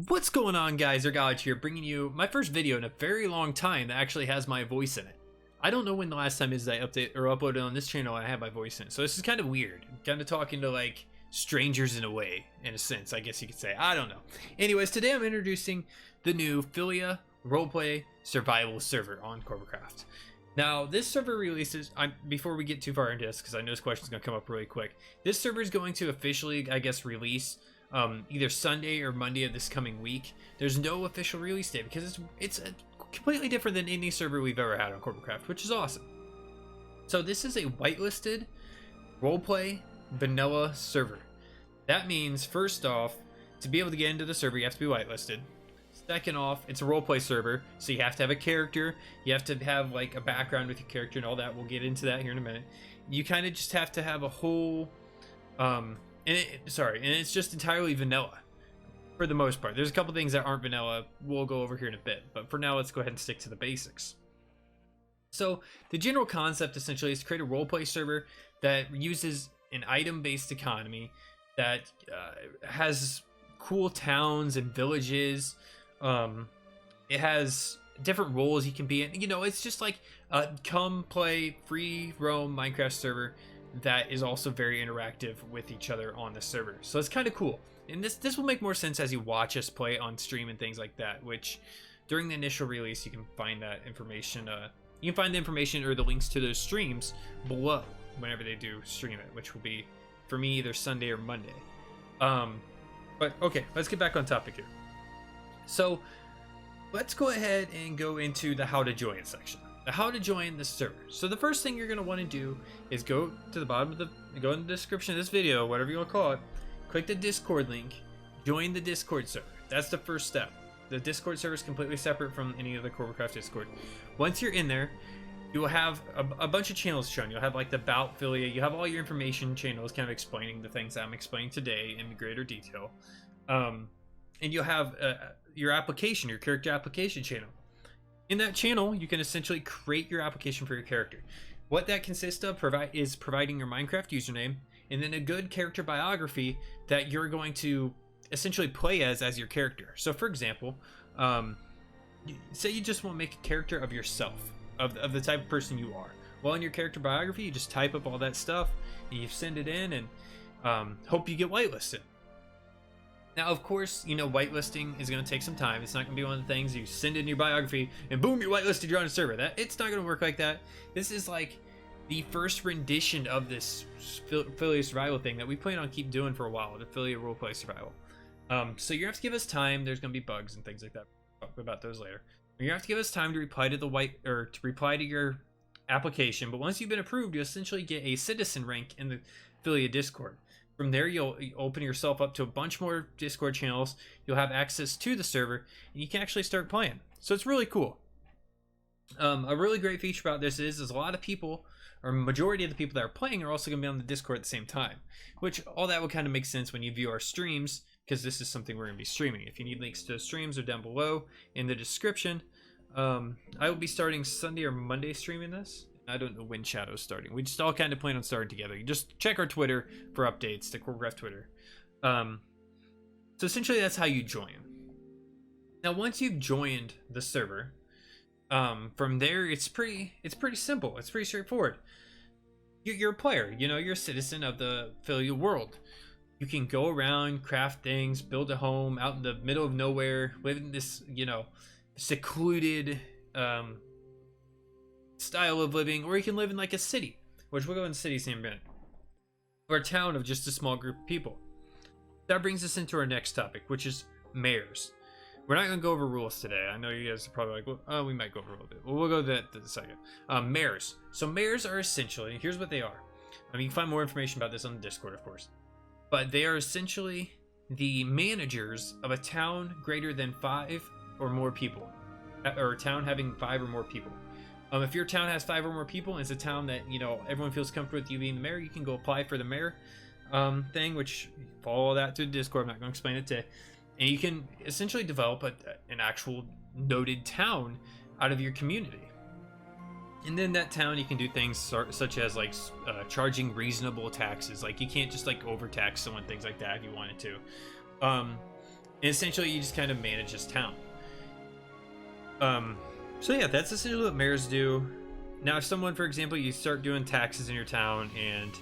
What's going on, guys? Ergolage here, bringing you my first video in a very long time that actually has my voice in it. I don't know when the last time is that I update or uploaded on this channel I had my voice in, so this is kind of weird. I'm kind of talking to like strangers in a way, in a sense, I guess you could say. I don't know. Anyways, today I'm introducing the new Philia Roleplay Survival server on CORBACRAFT. Now, this server releases, before we get too far into this, because I know this question is going to come up really quick, this server is going to officially, I guess, release either Sunday or Monday of this coming week. There's no official release date because it's completely different than any server we've ever had on CORBACRAFT, which is awesome. So this is a whitelisted roleplay vanilla server. That means, first off, to be able to get into the server, you have to be whitelisted. Second off, it's a roleplay server, so you have to have a character. You have to have like a background with your character and all that. We'll get into that here in a minute. You kind of just have to have a whole and it's just entirely vanilla for the most part. There's a couple things that aren't vanilla we'll go over here in a bit, but for now let's go ahead and stick to the basics. So the general concept essentially is to create a roleplay server that uses an item-based economy that has cool towns and villages. It has different roles you can be in. You know, it's just like a come play free roam Minecraft server that is also very interactive with each other on the server. So it's kind of cool. And this will make more sense as you watch us play on stream and things like that, which during the initial release you can find that information. You can find the information or the links to those streams below whenever they do stream it, which will be for me either Sunday or Monday. But okay, let's get back on topic here. So let's go ahead and go into the how to join section. The how to join the server. So the first thing you're going to want to do is go to the bottom of go in the description of this video, whatever you want to call it, click the Discord link, join the Discord server. That's the first step. The Discord server is completely separate from any other CORBACRAFT Discord. Once you're in there, you will have a bunch of channels shown. You'll have like the About Philia. You have all your information channels kind of explaining the things that I'm explaining today in greater detail. And you'll have your application, your character application channel. In that channel, you can essentially create your application for your character. What that consists of is providing your Minecraft username and then a good character biography that you're going to essentially play as your character. So for example, say you just want to make a character of yourself, of the type of person you are. Well, in your character biography, you just type up all that stuff and you send it in and hope you get whitelisted. Now, of course, you know, whitelisting is going to take some time. It's not going to be one of the things you send in your biography and boom, you're whitelisted, you're on a server. It's not going to work like that. This is like the first rendition of this Philia survival thing that we plan on keep doing for a while, the Philia roleplay survival. So you're going to have to give us time. There's going to be bugs and things like that. We'll talk about those later. You're going to have to give us time to reply to to reply to your application. But once you've been approved, you essentially get a citizen rank in the Philia Discord. From there, you'll open yourself up to a bunch more Discord channels. You'll have access to the server, and you can actually start playing. So it's really cool. A really great feature about this is a lot of people, or majority of the people that are playing, are also going to be on the Discord at the same time. Which, all that will kind of make sense when you view our streams, because this is something we're going to be streaming. If you need links to the streams, they're down below in the description. I will be starting Sunday or Monday streaming this. I don't know when Shadow's starting. We just all kind of plan on starting together. You just check our Twitter for updates, the CORBACRAFT Twitter. So essentially that's how you join. Now once you've joined the server, from there it's pretty simple. It's pretty straightforward. You're a player, you know, you're a citizen of the Philia world. You can go around, craft things, build a home out in the middle of nowhere, live in this, you know, secluded style of living, or you can live in like a city, which we'll go in cities in a minute, or a town of just a small group of people. That brings us into our next topic, which is mayors. We're not going to go over rules today. I know you guys are probably like, well, oh, we might go over a little bit. Well, we'll go to that in a second. Mayors. So mayors are essentially, here's what they are. I mean, you can find more information about this on the Discord, of course, but they are essentially the managers of a town greater than 5 or more people, or a town having 5 or more people. If your town has 5 or more people and it's a town that, you know, everyone feels comfortable with you being the mayor, you can go apply for the mayor thing, which follow that to the Discord. I'm not going to explain it today. And you can essentially develop an actual noted town out of your community. And then that town, you can do things such as like charging reasonable taxes. Like you can't just like overtax someone, things like that if you wanted to. And essentially, you just kind of manage this town. So yeah, that's essentially what mayors do. Now, if someone, for example, you start doing taxes in your town, and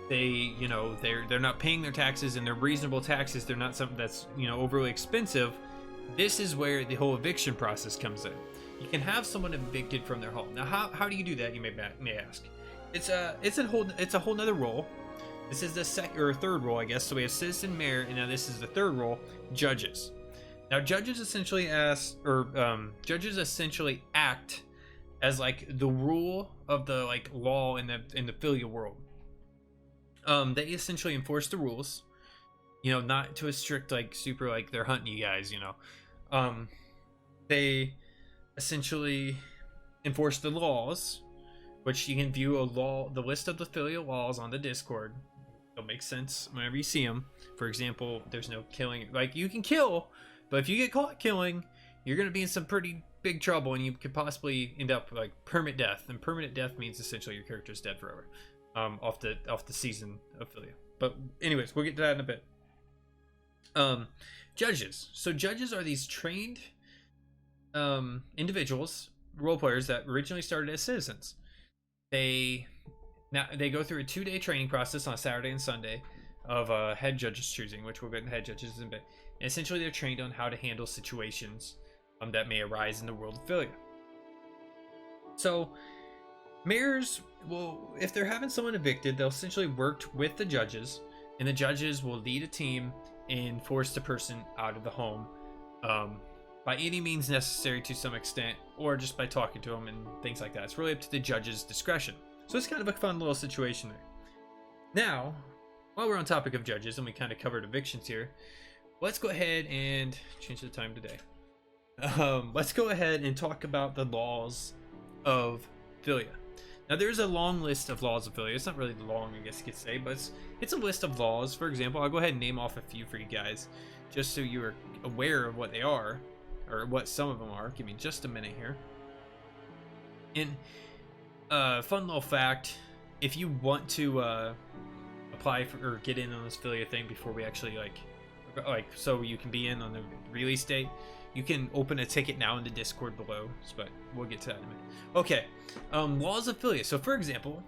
they, you know, they're not paying their taxes, and they're reasonable taxes, they're not something that's, you know, overly expensive. This is where the whole eviction process comes in. You can have someone evicted from their home. Now, how do you do that? You may ask. It's a whole nother role. This is the third role, I guess. So we have citizen, mayor, and now this is the third role, judges. Now, judges essentially act as like the rule of the like law in the Philia world. They essentially enforce the rules, you know, not to a strict like super like they're hunting you guys, you know. They essentially enforce the laws, which you can view the list of the Philia laws on the Discord. It'll make sense whenever you see them. For example, there's no killing. Like, you can kill, but if you get caught killing, you're going to be in some pretty big trouble, and you could possibly end up like permanent death. And permanent death means essentially your character's dead forever, off the season of Philia. But anyways, we'll get to that in a bit. Judges. So judges are these trained individuals, role players that originally started as citizens. They go through a 2-day training process on Saturday and Sunday of head judges choosing, which we'll get into head judges in a bit. And essentially, they're trained on how to handle situations that may arise in the world of Philia. So, mayors will, if they're having someone evicted, they'll essentially work with the judges, and the judges will lead a team and force the person out of the home by any means necessary to some extent, or just by talking to them and things like that. It's really up to the judge's discretion. So it's kind of a fun little situation there. Now, while we're on topic of judges, and we kind of covered evictions here, let's go ahead and change the time today. Let's go ahead and talk about the laws of Philia. Now, there's a long list of laws of Philia. It's not really long, I guess you could say, but it's a list of laws. For example, I'll go ahead and name off a few for you guys, just so you are aware of what they are, or what some of them are. Give me just a minute here. And fun little fact, if you want to apply for or get in on this Philia thing before we actually like so you can be in on the release date, you can open a ticket now in the Discord below, but we'll get to that in a minute. Okay, laws of Philia. So for example,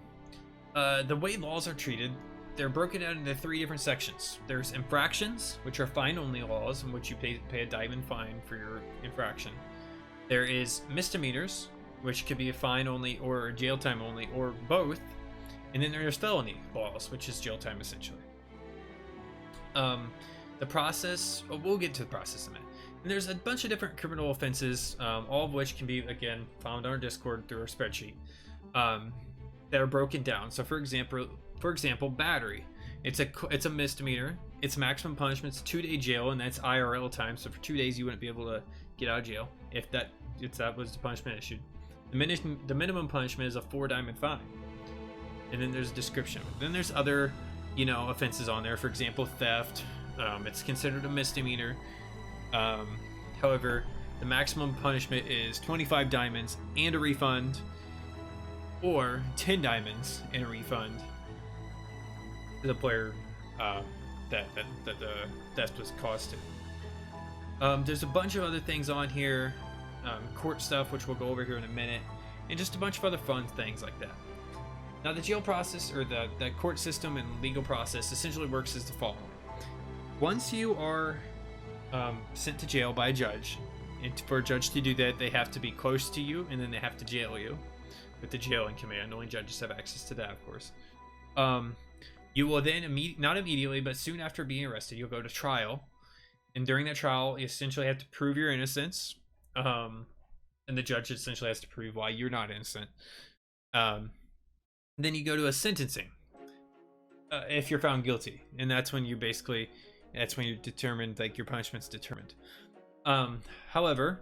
the way laws are treated, they're broken out into 3 different sections. There's infractions, which are fine-only laws, in which you pay a diamond fine for your infraction. There is misdemeanors, which could be a fine only or jail time only, or both. And then there's felony laws, which is jail time essentially. The process, we'll get to the process in a minute. And there's a bunch of different criminal offenses, all of which can be, again, found on our Discord through our spreadsheet, that are broken down. So for example, battery. It's a misdemeanor. Its maximum punishment is 2-day jail, and that's IRL time. So for 2 days, you wouldn't be able to get out of jail if that was the punishment issued. The minimum punishment is a 4 diamond fine. And then there's a description. Then there's other, you know, offenses on there. For example, theft. It's considered a misdemeanor. However, the maximum punishment is 25 diamonds and a refund, or 10 diamonds and a refund to the player that the theft was caused to. There's a bunch of other things on here. Court stuff, which we'll go over here in a minute, and just a bunch of other fun things like that. Now, the jail process, or the court system and legal process, essentially works as the following. Once you are sent to jail by a judge, and for a judge to do that, they have to be close to you, and then they have to jail you with the jailing command. Only judges have access to that, of course. You will then, not immediately, but soon after being arrested, you'll go to trial. And during that trial, you essentially have to prove your innocence. And the judge essentially has to prove why you're not innocent. Then you go to a sentencing if you're found guilty, and that's when you're determined, like, your punishment's determined. However,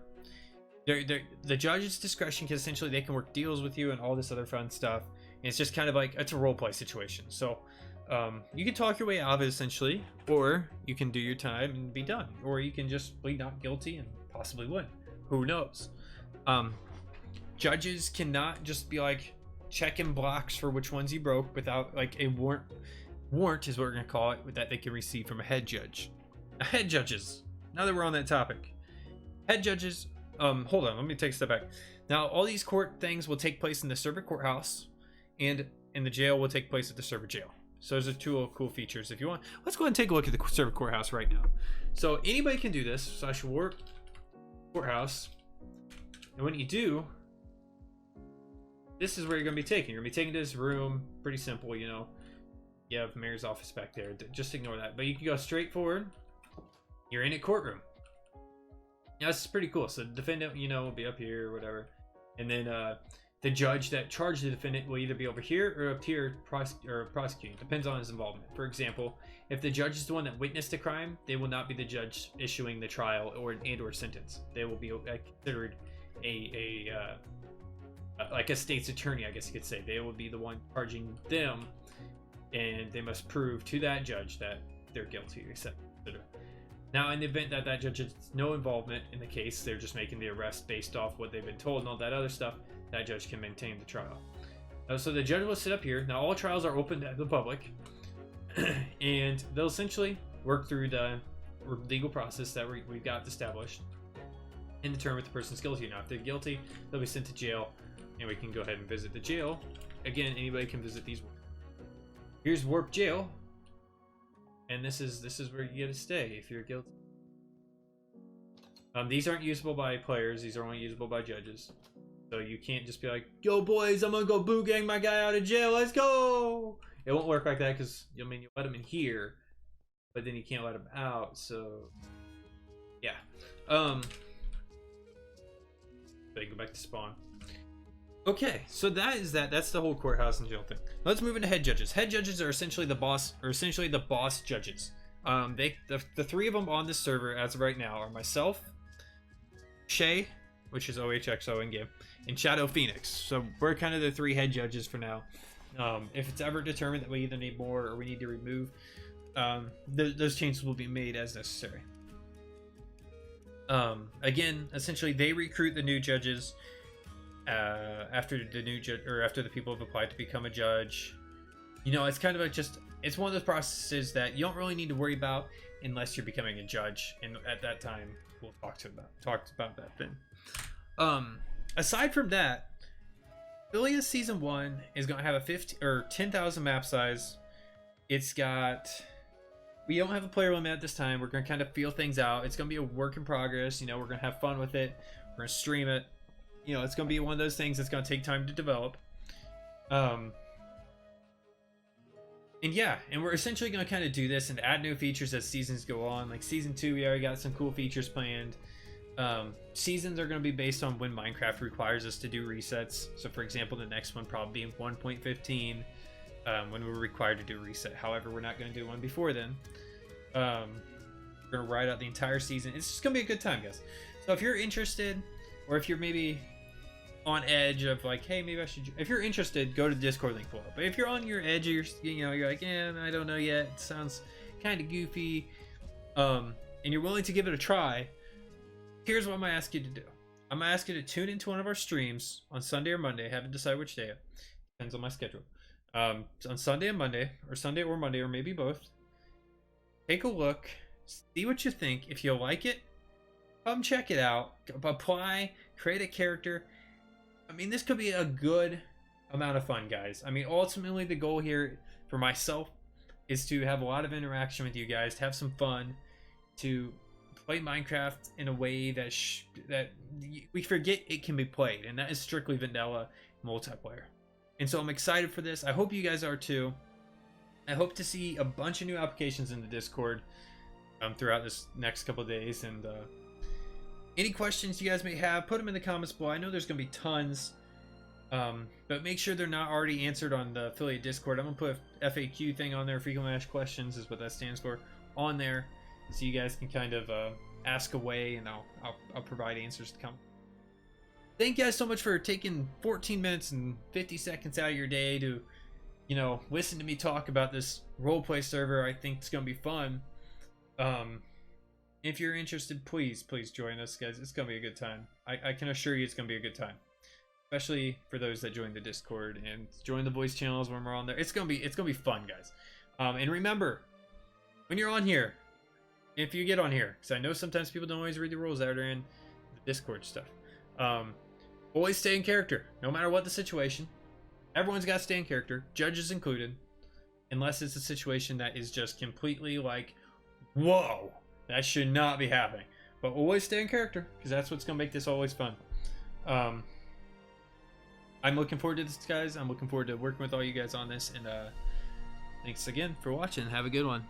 the judge's discretion, because essentially they can work deals with you and all this other fun stuff. And it's just kind of like, it's a roleplay situation. So you can talk your way out of it essentially, or you can do your time and be done, or you can just plead not guilty and possibly win. Who knows? Judges cannot just be like checking blocks for which ones you broke without like a warrant is what we're gonna call it, that they can receive from a head judge. Head judges. Now that we're on that topic, head judges. Hold on, let me take a step back. Now, all these court things will take place in the server courthouse, and in the jail will take place at the server jail. So those are two cool features. If you want, let's go ahead and take a look at the server courthouse right now. So anybody can do this. So I should work courthouse, and when you do, this is where you're gonna be taken. You're gonna be taken to this room. Pretty simple, you know. You have mayor's office back there. Just ignore that. But you can go straight forward. You're in a courtroom. Now, this is pretty cool. So the defendant, you know, will be up here or whatever. And then the judge that charged the defendant will either be over here or up here prosecuting. Depends on his involvement. For example, if the judge is the one that witnessed the crime, they will not be the judge issuing the trial or sentence. They will be considered like a state's attorney, I guess you could say. They will be the one charging them, and they must prove to that judge that they're guilty, etc. Now, in the event that that judge has no involvement in the case, they're just making the arrest based off what they've been told and all that other stuff, that judge can maintain the trial. So the judge will sit up here. Now, all trials are open to the public, and they'll essentially work through the legal process that we've got established and determine if the person's guilty or not. If they're guilty, they'll be sent to jail, and we can go ahead and visit the jail. Again, anybody can visit these. Here's Warp Jail. And this is where you get to stay if you're guilty. These aren't usable by players. These are only usable by judges. So you can't just be like, "Yo, boys, I'm gonna go boo gang my guy out of jail. Let's go." It won't work like that because you let him in here, but then you can't let him out. So yeah. So you go back to spawn. Okay, so that's the whole courthouse and jail thing. Let's move into head judges. Head judges are essentially the boss, judges. The three of them on this server as of right now are myself, Shay, which is OHXO in game, and Shadow Phoenix. So we're kind of the three head judges for now. If it's ever determined that we either need more or we need to remove, those changes will be made as necessary. Again, essentially they recruit the new judges. After the people have applied to become a judge. You know, it's kind of it's one of those processes that you don't really need to worry about unless you're becoming a judge, and at that time we'll talk about that then. Aside from that, Philia Season 1 is going to have a 10,000 map size. We don't have a player limit at this time. We're going to kind of feel things out. It's going to be a work in progress. You know, we're going to have fun with it. We're going to stream it. You know, it's going to be one of those things that's going to take time to develop. And yeah, and we're essentially going to kind of do this and add new features as seasons go on. Like Season 2, we already got some cool features planned. Seasons are going to be based on when Minecraft requires us to do resets. So for example, the next one probably in 1.15 when we're required to do a reset. However, we're not going to do one before then. We're going to ride out the entire season. It's just going to be a good time, guys. So if you're interested, or if you're maybe on edge of like, hey, maybe I should, if you're interested, go to the Discord link below. But if you're on your edge, you're like, yeah, I don't know yet, it sounds kind of goofy, and you're willing to give it a try, here's what I'm gonna ask you to do. I'm gonna ask you to tune into one of our streams on Sunday or Monday. I haven't decided which day, depends on my schedule. On Sunday and Monday, or Sunday or Monday, or maybe both. Take a look, see what you think. If you like it, come check it out, apply, create a character. I mean, this could be a good amount of fun, guys. I mean, ultimately, the goal here for myself is to have a lot of interaction with you guys, to have some fun, to play Minecraft in a way that we forget it can be played, and that is strictly vanilla multiplayer. And so I'm excited for this. I hope you guys are too. I hope to see a bunch of new applications in the Discord throughout this next couple of days, and any questions you guys may have, put them in the comments below. I know there's going to be tons, but make sure they're not already answered on the Philia Discord. I'm going to put a FAQ thing on there, frequently asked questions is what that stands for, on there, so you guys can kind of ask away, and I'll provide answers to come. Thank you guys so much for taking 14 minutes and 50 seconds out of your day to, you know, listen to me talk about this roleplay server. I think it's going to be fun. If you're interested, please join us, guys. It's gonna be a good time. I can assure you it's gonna be a good time, especially for those that join the Discord and join the voice channels when we're on there. It's gonna be fun, guys. And remember, when you're on here, if you get on here, because I know sometimes people don't always read the rules that are in the Discord stuff. Always stay in character, no matter what the situation. Everyone's got to stay in character, judges included, unless it's a situation that is just completely like, whoa, that should not be happening. But always stay in character, because that's what's going to make this always fun. I'm looking forward to this, guys. I'm looking forward to working with all you guys on this, and thanks again for watching. Have a good one.